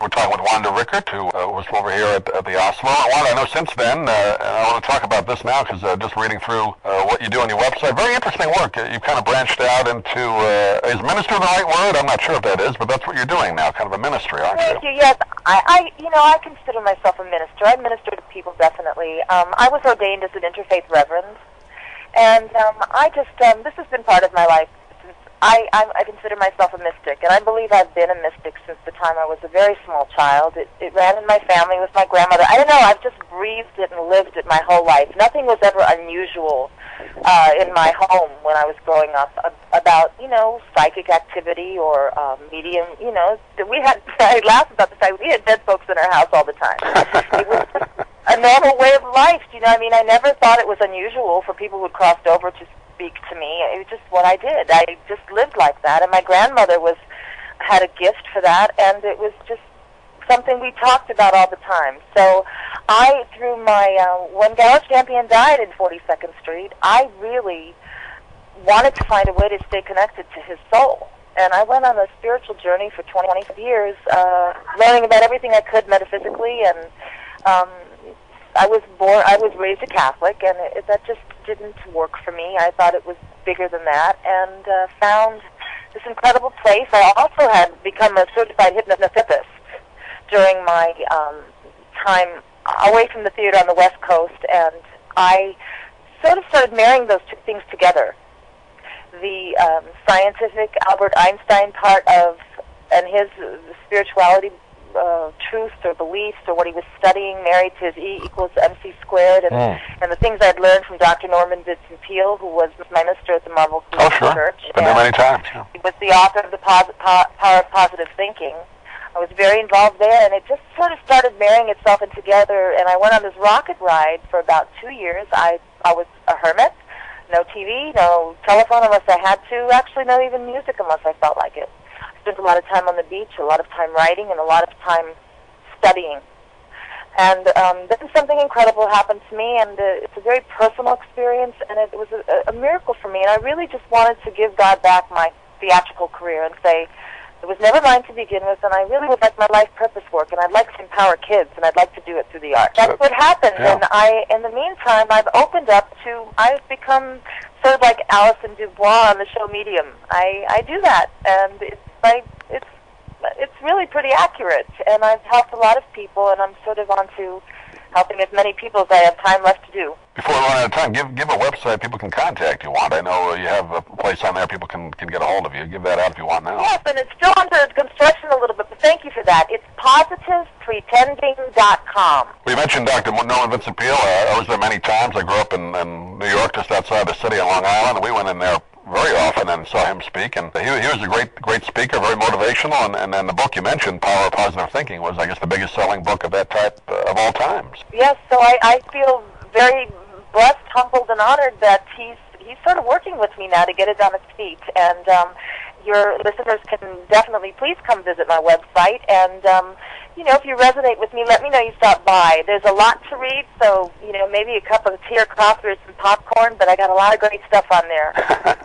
We're talking with Wanda Richert, who was over here at the Asolo. Wanda, I know since then, and I want to talk about this now because just reading through what you do on your website, very interesting work. You've kind of branched out into, is minister the right word? I'm not sure if that is, but that's what you're doing now, kind of a ministry, aren't you? Thank you. Yes, I consider myself a minister. I minister to people, definitely. I was ordained as an interfaith reverend, and this has been part of my life. I consider myself a mystic, and I believe I've been a mystic since the time I was a very small child. It ran in my family with my grandmother. I don't know, I've just breathed it and lived it my whole life. Nothing was ever unusual in my home when I was growing up about, psychic activity or medium, I laugh about the fact we had dead folks in our house all the time. It was just a normal way of life, I never thought it was unusual for people who had crossed over to speak to me. It was just what I did. I just lived like that, and my grandmother had a gift for that, and it was just something we talked about all the time. So when Gallows Champion died in 42nd Street, I really wanted to find a way to stay connected to his soul. And I went on a spiritual journey for 25 years, learning about everything I could metaphysically, and I was raised a Catholic, and that just didn't work for me. I thought it was bigger than that, and found this incredible place. I also had become a certified hypnotherapist during my time away from the theater on the West Coast, and I sort of started marrying those two things together. The scientific Albert Einstein part and his spirituality truths or beliefs or what he was studying married to his E=mc squared, and the things I'd learned from Dr. Norman Vincent Peale, who was my minister at the Marvel Christian Church. Been there many times. Yeah. He was the author of the Power of Positive Thinking. I was very involved there, and it just sort of started marrying itself in together, and I went on this rocket ride for about 2 years. I was a hermit, no TV, no telephone unless I had to, actually not even music unless I felt like it. Spent a lot of time on the beach, a lot of time writing, and a lot of time studying. And then something incredible happened to me, and it's a very personal experience, and it was a miracle for me. And I really just wanted to give God back my theatrical career and say, it was never mine to begin with, and I really would like my life purpose work, and I'd like to empower kids, and I'd like to do it through the arts. That's what happened, and in the meantime, I've become sort of like Alison Dubois on the show Medium. I do that, and it's really pretty accurate, and I've helped a lot of people, and I'm sort of on to helping as many people as I have time left to do. Before we run out of time, give a website people can contact you, Wanda. I know you have a place on there people can get a hold of you. Give that out if you want now. Yes, and it's still under construction a little bit, but thank you for that. It's positivepretending.com. We mentioned Dr. Norman Vincent Peale. I was there many times. I grew up in New York, just outside the city on Long Island, and we went in there very often and saw him speak, and he was a great speaker, very motivational, and then the book you mentioned, Power of Positive Thinking, was, I guess, the biggest selling book of that type of all times. Yes, so I feel very blessed, humbled, and honored that he's sort of working with me now to get it on its feet, and your listeners can definitely please come visit my website, and if you resonate with me, let me know you stopped by. There's a lot to read, so, maybe a cup of tea or coffee or some popcorn, but I got a lot of great stuff on there.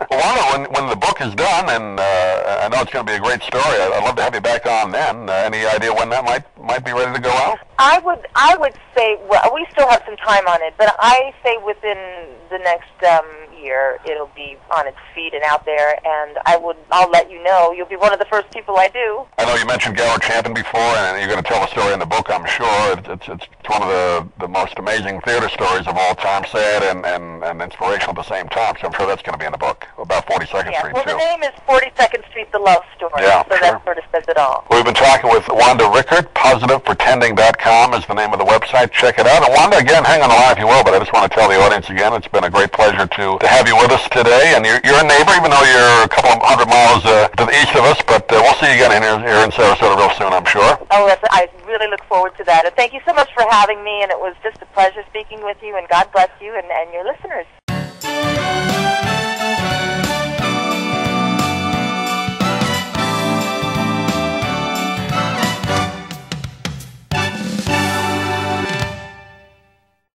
Well, when the book is done, and I know it's going to be a great story, I'd love to have you back on then. Any idea when that might be ready to go out? I would say, well, we still have some time on it, but I say within the next year it'll be on its feet and out there, and I'll let you know. You'll be one of the first people I do. I know you mentioned Gallows Champion before, and you're going to tell the story in the book, I'm sure. It's one of the most amazing theater stories of all time, sad and inspirational at the same time, so I'm sure that's going to be in the book, about 42nd Street, well, too. The name is 42nd Street, The Love Story, so that sort of says it all. We've been talking with Wanda Richert. PositivePretending.com is the name of the website. Check it out. And Wanda, again, hang on the line if you will, but I just want to tell the audience again, it's been a great pleasure to have you with us today. And you're a neighbor, even though you're a couple of 100 miles to the east of us, but we'll see you again here in Sarasota real soon, I'm sure. Oh, I really look forward to that. And thank you so much for having me, and it was just a pleasure speaking with you, and God bless you and your listeners.